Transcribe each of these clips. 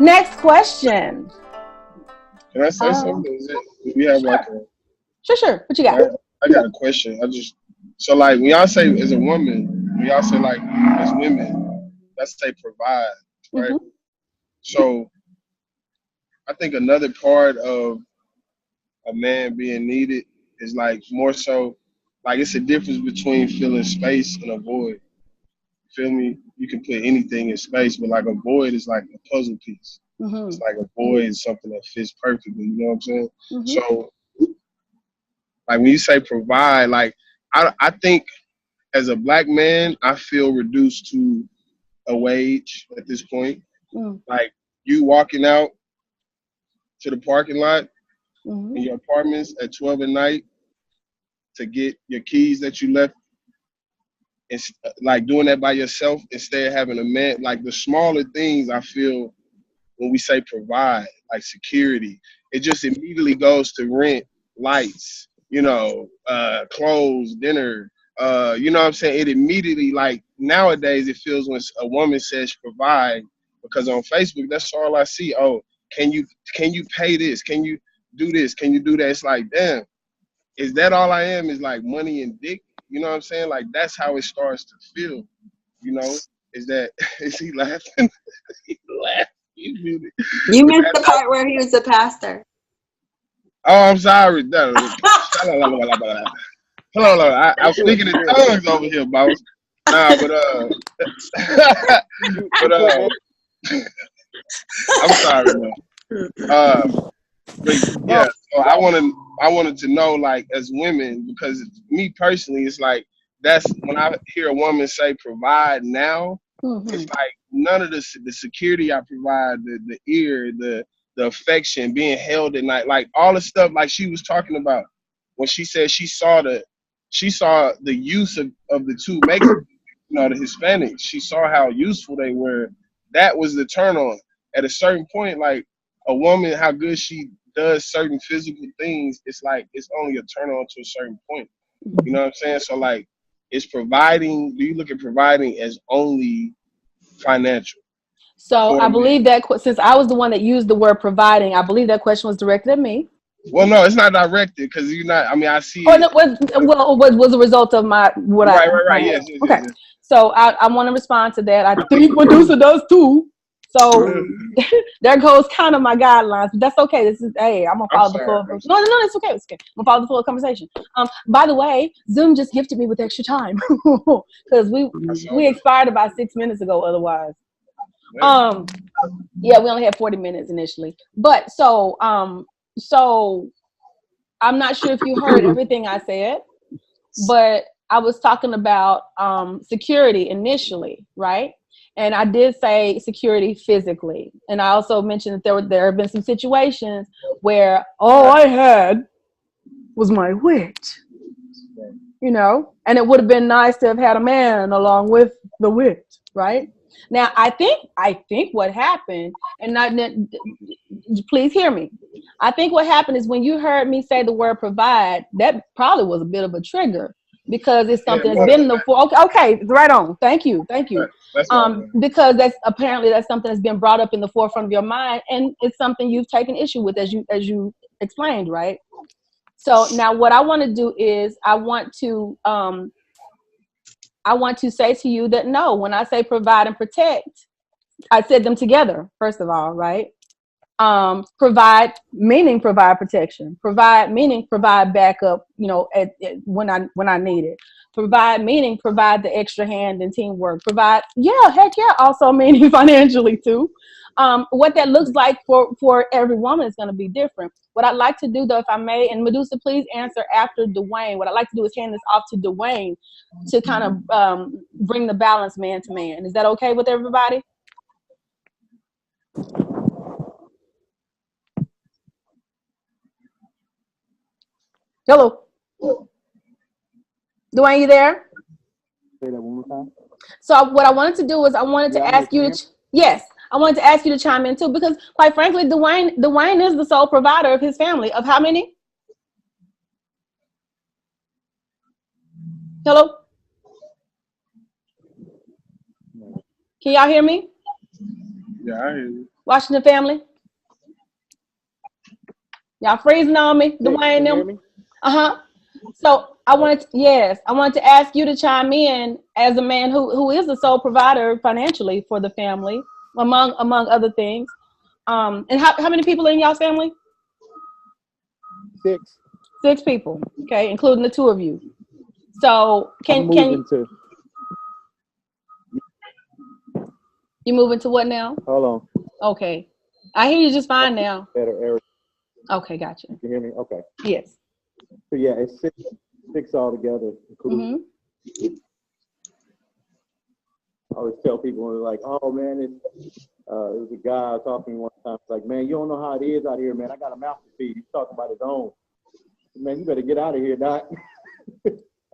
Next question. Can I say something? We have like Sure. a. Sure. What you got? I got a question. So like when y'all say as a woman, when y'all say like as women, let's say provide, right? Mm-hmm. So I think another part of a man being needed is like more so like it's a difference between filling space and a void. Feel me? You can put anything in space, but like a void is like a puzzle piece. It's Mm-hmm. like a void is something that fits perfectly. You know what I'm saying? Mm-hmm. So like when you say provide, like I think as a black man, I feel reduced to a wage at this point. Like you walking out to the parking lot Mm-hmm. in your apartments at 12 at night to get your keys that you left, and like doing that by yourself instead of having a man. Like the smaller things, I feel when we say provide, like security, it just immediately goes to rent, lights, clothes, dinner. You know what I'm saying? It immediately, like nowadays, it feels when a woman says provide, because on Facebook, that's all I see. Oh, can you pay this? Can you do this? Can you do that? It's like, damn, is that all I am? Is like money and dick? You know what I'm saying? Like that's how it starts to feel. You know, is that is he laughing? He laughing. You muted. You But missed that's the part where he was the pastor. oh, I'm sorry. No. Hello. I'm speaking in tongues over here, boss. Nah, but I'm sorry, man. But yeah, so I wanted to know, like, as women, because me personally, it's like that's when I hear a woman say provide now, it's Mm-hmm. like none of the security I provide, the ear, the affection, being held at night, like all the stuff like she was talking about when she said she saw the use of the two Mexicans, the Hispanics. She saw how useful they were. That was the turn on. At a certain point, like a woman, how good she does certain physical things, it's like it's only a turn on to a certain point. You know what I'm saying? So like, is providing? Do you look at providing as only financial So for I a man? believe that since I was the one that used the word providing, I believe that question was directed at me. Well, no, it's not directed because you're not. I mean, I see Or it. no, was a result of Right. my Yes, answer. yes, yes, Okay. yes. So I want to respond to that. I think Medusa does too. So there goes kind of my guidelines, but that's okay. Hey, I'm gonna I'm follow the sorry. flow. No, it's okay. It's okay. I'm gonna follow the flow of conversation. By the way, Zoom just gifted me with extra time because I saw we that. expired about 6 minutes ago. Otherwise, Yeah. um, yeah, we only had 40 minutes initially. But so I'm not sure if you heard everything I said, but I was talking about security initially, right? And I did say security physically, and I also mentioned that there have been some situations where all I had was my wit, and it would have been nice to have had a man along with the wit, right? Now I think what happened, and not please hear me. I think what happened is when you heard me say the word provide, that probably was a bit of a trigger because it's Yeah, something it that's been in was. the okay, right on. Thank you. Right. That's what I'm saying. Because that's something that's been brought up in the forefront of your mind, and it's something you've taken issue with as you explained, right? So now what I want to do is I want to say to you that no, when I say provide and protect, I said them together, first of all, right? Provide meaning provide protection. Provide meaning provide backup, when I need it. Provide meaning provide the extra hand and teamwork. Provide, yeah, heck yeah, also meaning financially too. What that looks like for every woman is going to be different. What I'd like to do though, if I may, and Medusa, please answer after Dwayne. What I'd like to do is hand this off to Dwayne to kind of bring the balance man to man. Is that okay with everybody? Hello, Dwayne, you there? Say that one more time. So what I wanted to do was I wanted Yeah, to I'm here. ask Can you you hear me? to yes, I wanted to ask you to chime in too, because quite frankly, Dwayne is the sole provider of his family. Of how many? Hello, No. can y'all hear me? Yeah, I hear you. Washington family? Y'all freezing on me, Six, Dwayne can you hear them. me? Uh-huh. So I wanted to ask you to chime in as a man who is the sole provider financially for the family, among other things. And how many people in y'all's family? Six. 6 people. Okay, including the two of you. So I'm can moving to, you move into what now? hold on, Okay. I hear you just fine now. better area. Okay, gotcha. You can hear me? Okay. Yes. So yeah, it's six altogether, including, Mm-hmm. I always tell people, when they're like, oh man, it was a guy I was talking to me one time. It's like, man, you don't know how it is out here, man. I got a mouth to feed. He's talking about his own. Man, you better get out of here, Doc. I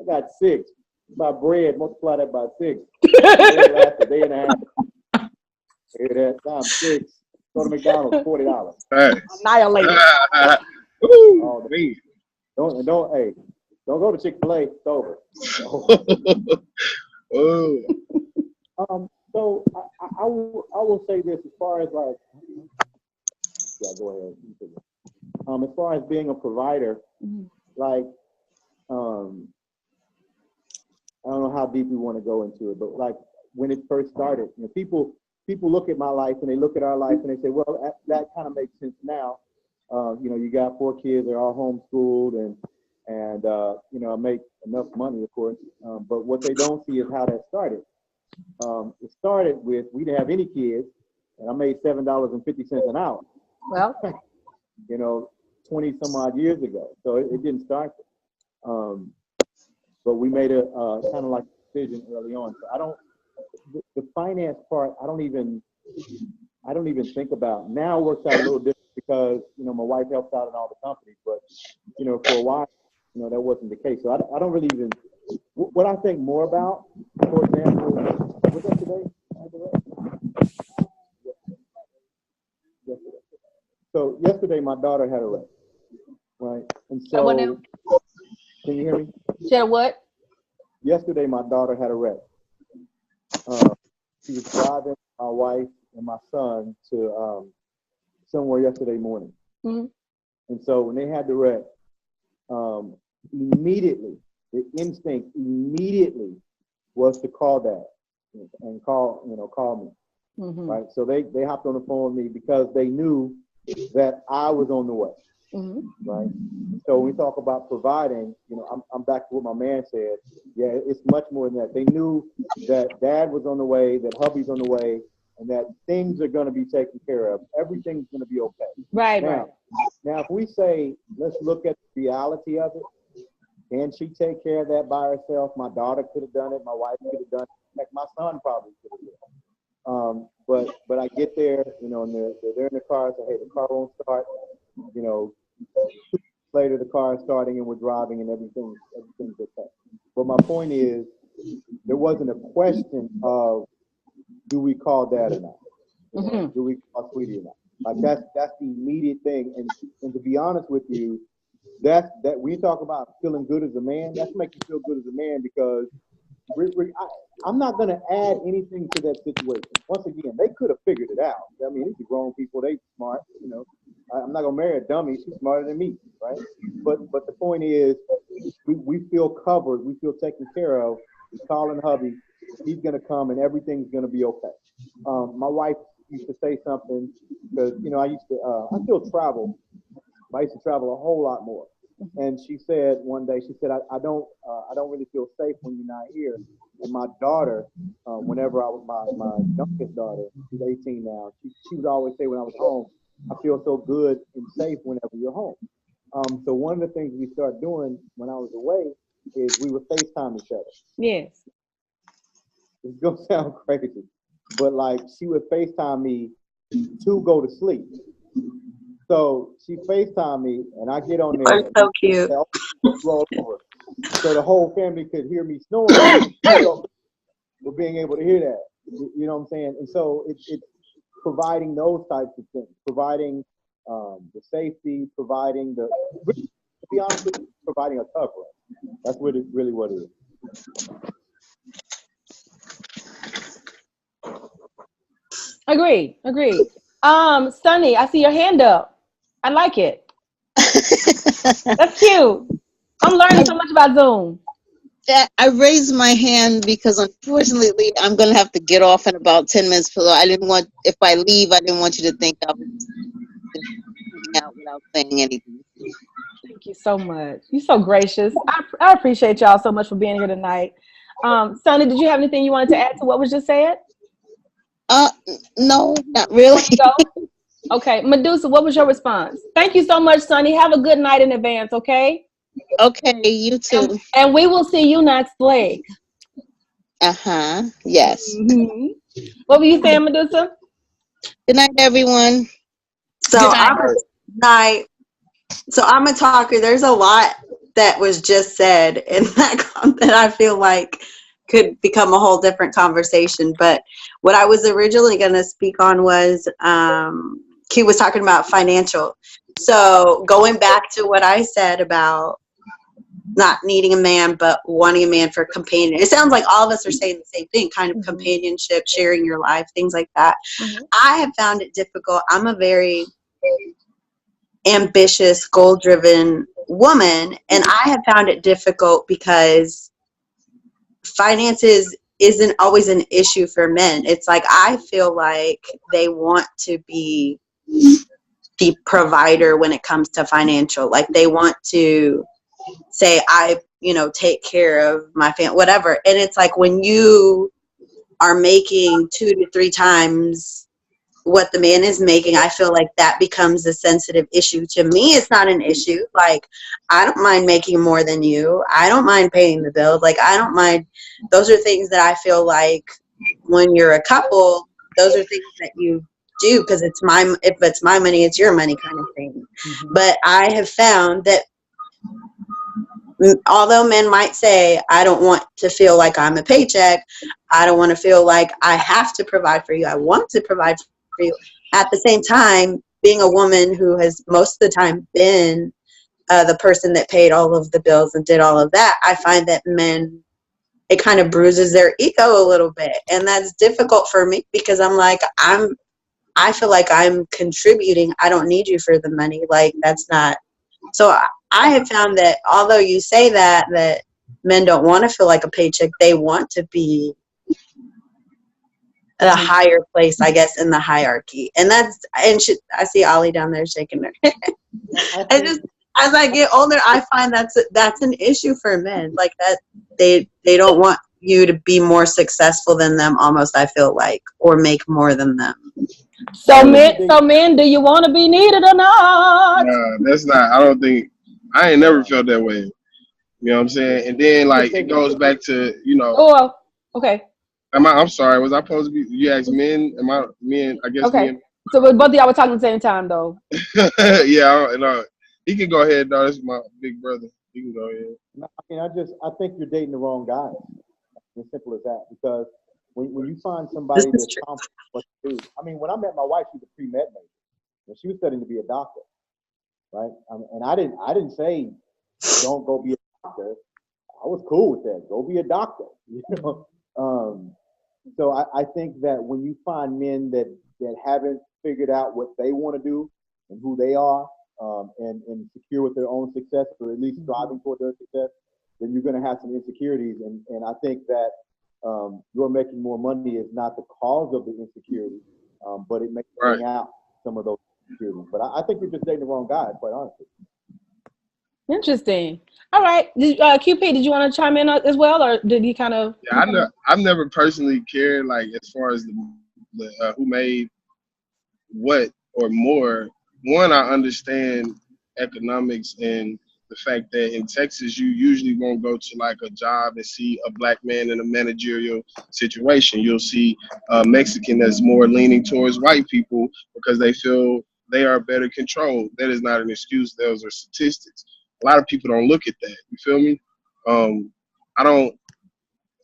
got 6. My bread, multiply that by 6. Bread lasts a day and a half. Hear that? Times 6. Go to McDonald's, $40. Hey. Annihilated. All Ooh, day. Don't go to Chick-fil-A. It's over. oh. So I will say this as far as like, yeah, go ahead. As far as being a provider, like, I don't know how deep we want to go into it, but like when it first started, you know, people look at my life and they look at our life and they say, well, that kind of makes sense now. You know, you got 4 kids, they're all homeschooled, and you know, I make enough money, of course. But what they don't see is how that started. It started with, we didn't have any kids, and I made $7.50 an hour. Well, you know, 20 some odd years ago. So it didn't start there. But we made a kind of like decision early on. So I don't, the finance part, I don't even think about. Now it works out a little different because, you know, my wife helps out in all the companies, but, you know, for a while, you know, that wasn't the case. So I don't really even, what I think more about, for example, was that today? Yesterday. So yesterday my daughter had a wreck, right? And what now? so, can you hear me? Share what? Yesterday my daughter had a wreck. She was driving my wife and my son to somewhere yesterday morning. Mm-hmm. And so when they had the wreck, immediately, the instinct immediately was to call Dad and call me, right? So they hopped on the phone with me because they knew that I was on the way, right? So when we talk about providing, you know, I'm back to what my man said. Yeah, it's much more than that. They knew that Dad was on the way, that hubby's on the way, and that things are going to be taken care of. Everything's going to be okay. Right. Now, if we say, let's look at the reality of it, can she take care of that by herself? My daughter could have done it. My wife could have done it. Heck, my son probably could have done it. But I get there, you know, and they're in the car. I say, hey, the car won't start. You know, 2 weeks later, the car is starting and we're driving and everything's okay. But my point is, there wasn't a question of, do we call Dad or not? You know, do we call Sweetie or not? Like that's the immediate thing. And to be honest with you, that when you talk about feeling good as a man, that's make you feel good as a man because I'm not going to add anything to that situation. Once again, they could have figured it out. I mean, these are grown people, they smart, you know. I'm not going to marry a dummy. She's smarter than me, right? But the point is, we feel covered. We feel taken care of. We calling hubby. He's going to come and everything's going to be okay. My wife used to say something because, you know, I still travel. I used to travel a whole lot more. And she said one day, she said, I don't really feel safe when you're not here. And my daughter, whenever I was my youngest daughter, she's 18 now, she would always say when I was home, I feel so good and safe whenever you're home. So one of the things we started doing when I was away is we would FaceTime each other. Yes. It's gonna sound crazy, but like she would FaceTime me to go to sleep. So she FaceTime me and I get on there. You're so cute. Roll over. So the whole family could hear me snoring. So we're being able to hear that. You know what I'm saying? And so it's providing those types of things, providing the safety, providing to be honest with you, providing a covering. That's really what it is. Agreed. Sunny, I see your hand up. I like it. That's cute. I'm learning so much about Zoom. I raised my hand because unfortunately I'm gonna have to get off in about 10 minutes. So I didn't want, if I leave, I didn't want you to think I was hanging out without saying anything. Thank you so much. You're so gracious. I appreciate y'all so much for being here tonight. Sonny, did you have anything you wanted to add to what was just said? Uh, no, not really. Before you go? Okay. Medusa, what was your response? Thank you so much, Sonny. Have a good night in advance, okay? Okay, you too. And we will see you next week. Yes. Mm-hmm. What were you saying, Medusa? Good night, everyone. So Good night. night. So I'm a talker. There's a lot that was just said in that I feel like could become a whole different conversation. But what I was originally going to speak on was Q was talking about financial. So going back to what I said about not needing a man but wanting a man for companion. It sounds like all of us are saying the same thing, kind of companionship, sharing your life, things like that. I have found it difficult. I'm a very ambitious, goal-driven woman, and I have found it difficult because finances isn't always an issue for men. It's like I feel like they want to be the provider when it comes to financial. Like they want to say, I, take care of my family, whatever. And it's like when you are making 2 to 3 times what the man is making, I feel like that becomes a sensitive issue. To me, it's not an issue. Like, I don't mind making more than you. I don't mind paying the bill. Like, I don't mind. Those are things that I feel like when you're a couple, those are things that you do because if it's my money, it's your money kind of thing. But I have found that although men might say, I don't want to feel like I'm a paycheck, I don't want to feel like I have to provide for you, I want to provide for you. At the same time, being a woman who has most of the time been the person that paid all of the bills and did all of that, I find that men, it kind of bruises their ego a little bit. And that's difficult for me because I'm like, I feel like I'm contributing. I don't need you for the money. Like, that's not. So I have found that although you say that men don't want to feel like a paycheck, they want to be a higher place, I guess, in the hierarchy. And I see Ollie down there shaking her head. As I get older, I find that's an issue for men. Like that, they don't want you to be more successful than them, almost, I feel like, or make more than them. So men, do you want to be needed or not? Nah, that's not. I don't think. I ain't never felt that way. You know what I'm saying? And then like it goes back to Oh, okay. I'm sorry. Was I supposed to be? You asked men. Am I men? I guess Okay. men. So both of y'all were talking at the same time, though. Yeah. He can go ahead. No, this is my big brother. He can go ahead. I think you're dating the wrong guy. As simple as that. Because when you find somebody that's confident what to do. I mean, when I met my wife, she was a pre-med major, and she was studying to be a doctor, right? And I didn't say don't go be a doctor. I was cool with that. Go be a doctor, So I think that when you find men that haven't figured out what they want to do and who they are, and secure with their own success, or at least striving toward their success, then you're going to have some insecurities. And I think that you're making more money is not the cause of the insecurity, but it may bring out some of those insecurities. But I think you're just dating the wrong guy, quite honestly. Interesting. All right. QP, did you want to chime in as well, or did you kind of? Yeah, I've never personally cared like as far as the who made what or more. One, I understand economics and the fact that in Texas you usually won't go to like a job and see a black man in a managerial situation. You'll see a Mexican that's more leaning towards white people because they feel they are better controlled. That is not an excuse. Those are statistics. A lot of people don't look at that. You feel me? I don't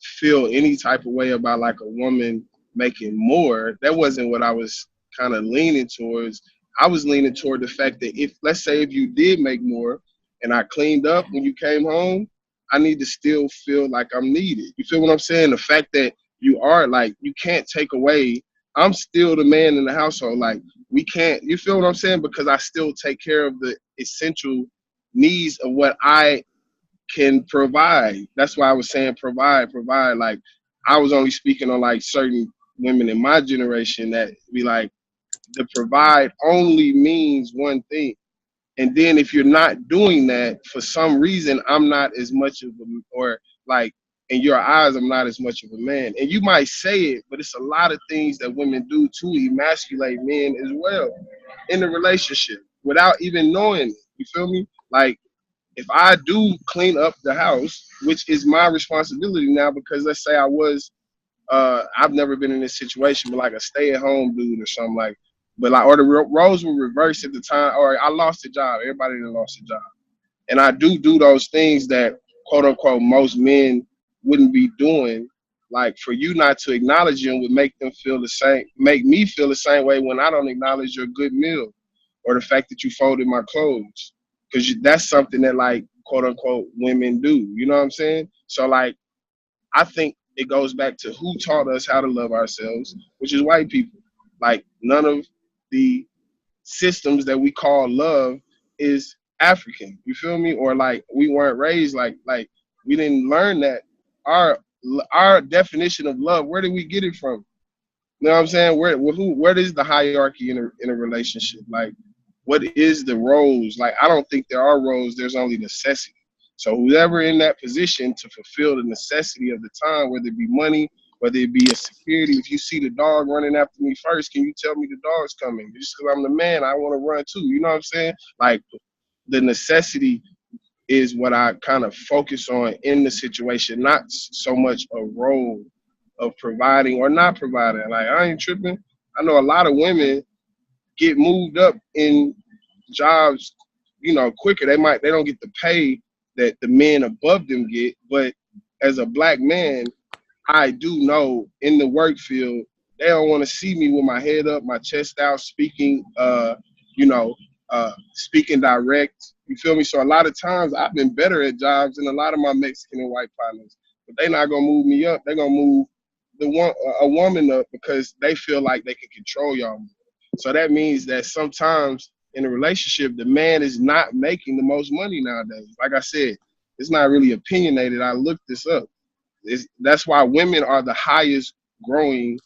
feel any type of way about like a woman making more. That wasn't what I was kind of leaning towards. I was leaning toward the fact that if, let's say, if you did make more and I cleaned up when you came home, I need to still feel like I'm needed. You feel what I'm saying? The fact that you are like, you can't take away, I'm still the man in the household. Like we can't, you feel what I'm saying? Because I still take care of the essential needs of what I can provide. That's why I was saying provide. Like, I was only speaking on like certain women in my generation that be like, the provide only means one thing. And then if you're not doing that, for some reason, I'm not as much of a, or like in your eyes, I'm not as much of a man. And you might say it, but it's a lot of things that women do to emasculate men as well in the relationship without even knowing it. You feel me? Like, if I do clean up the house, which is my responsibility now, because let's say I was, I've never been in this situation, but like a stay-at-home dude or something like, but like, or the roles were reversed at the time, or I lost a job. Everybody done lost a job, and I do those things that quote unquote most men wouldn't be doing. Like, for you not to acknowledge them would make them feel the same, make me feel the same way when I don't acknowledge your good meal or the fact that you folded my clothes, because that's something that like quote unquote women do. You know what I'm saying? So like, I think it goes back to who taught us how to love ourselves, which is white people. Like, none of the systems that we call love is African. You feel me? Or like, we weren't raised like we didn't learn that. Our definition of love, where did we get it from? You know what I'm saying? Where is the hierarchy in a relationship? Like, what is the roles? Like, I don't think there are roles. There's only necessity. So whoever in that position to fulfill the necessity of the time, whether it be money, whether it be a security, if you see the dog running after me first, can you tell me the dog's coming? Just because I'm the man, I want to run too. You know what I'm saying? Like, the necessity is what I kind of focus on in the situation, not so much a role of providing or not providing. Like, I ain't tripping. I know a lot of women get moved up in jobs, quicker. They don't get the pay that the men above them get, but as a black man, I do know in the work field, they don't want to see me with my head up, my chest out, speaking, speaking direct. You feel me? So a lot of times I've been better at jobs than a lot of my Mexican and white partners, but they're not gonna move me up. They're gonna move a woman up because they feel like they can control y'all. So that means that sometimes in a relationship, the man is not making the most money nowadays. Like I said, it's not really opinionated. I looked this up. That's why women are the highest growing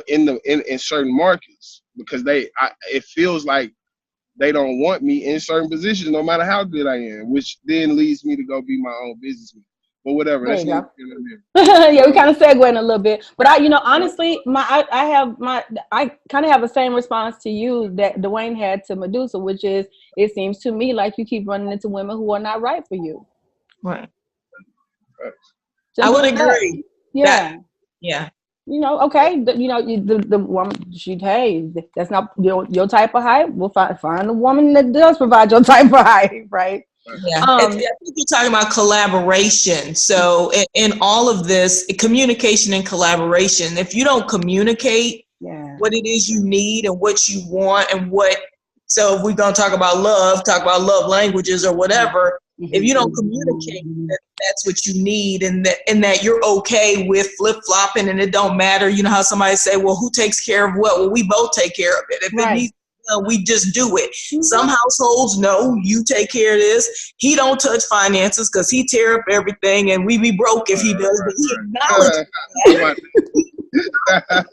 in certain markets, because it feels like they don't want me in certain positions, no matter how good I am, which then leads me to go be my own businessman. But whatever. There That's you go. neither. Yeah, we kind of segueing a little bit, but honestly, I kind of have the same response to you that Dwayne had to Medusa, which is, it seems to me like you keep running into women who are not right for you. Right. Simple I would as that. agree. Yeah. Yeah. Okay. The woman, hey, that's not your type of height. We'll find a woman that does provide your type of height, right? Yeah, I think you're talking about collaboration. So in all of this, communication and collaboration, if you don't communicate what it is you need and what you want so if we're going to talk about love languages or whatever, if you don't communicate that that's what you need and that you're okay with flip-flopping and it don't matter, you know how somebody say, well, who takes care of what? Well, we both take care of it. If it needs, we just do it. Some households, no, you take care of this. He don't touch finances because he tear up everything and we be broke if he does, but he acknowledges that.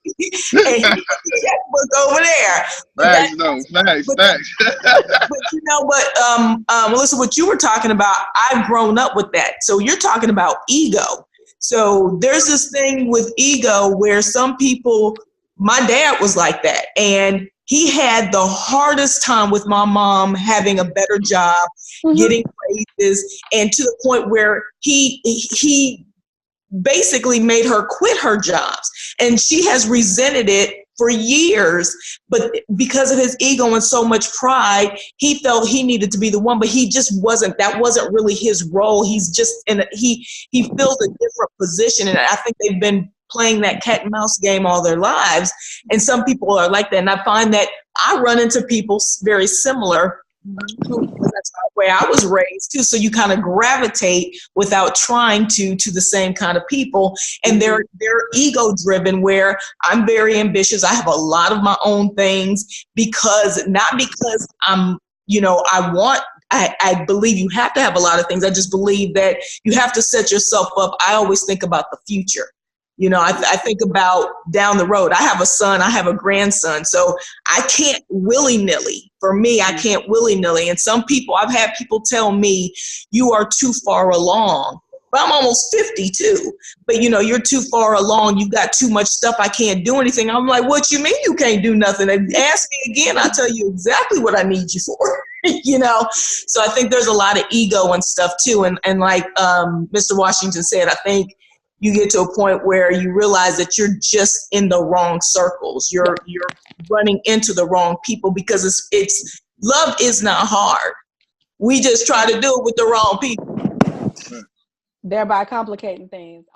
And he put the checkbook over there. Facts. But Melissa, what you were talking about, I've grown up with that. So you're talking about ego. So there's this thing with ego where some people, my dad was like that, and he had the hardest time with my mom having a better job, getting raises, and to the point where he basically made her quit her jobs. And she has resented it for years, but because of his ego and so much pride, he felt he needed to be the one, but he just wasn't. That wasn't really his role. He's just he fills a different position, and I think they've been playing that cat and mouse game all their lives. And some people are like that, and I find that I run into people very similar Because that's the way I was raised too. So you kind of gravitate without trying to the same kind of people. And they're ego driven, where I'm very ambitious. I have a lot of my own things, not because I'm, I believe you have to have a lot of things. I just believe that you have to set yourself up. I always think about the future. I think about down the road. I have a son, I have a grandson, so I can't willy-nilly. For me, I can't willy-nilly. And I've had people tell me, you are too far along. But I'm almost 50 too. But you're too far along. You've got too much stuff. I can't do anything. I'm like, what you mean you can't do nothing? And ask me again, I'll tell you exactly what I need you for. So I think there's a lot of ego and stuff too. And like Mr. Washington said, I think you get to a point where you realize that you're just in the wrong circles. You're running into the wrong people, because it's love is not hard. We just try to do it with the wrong people. Thereby complicating things.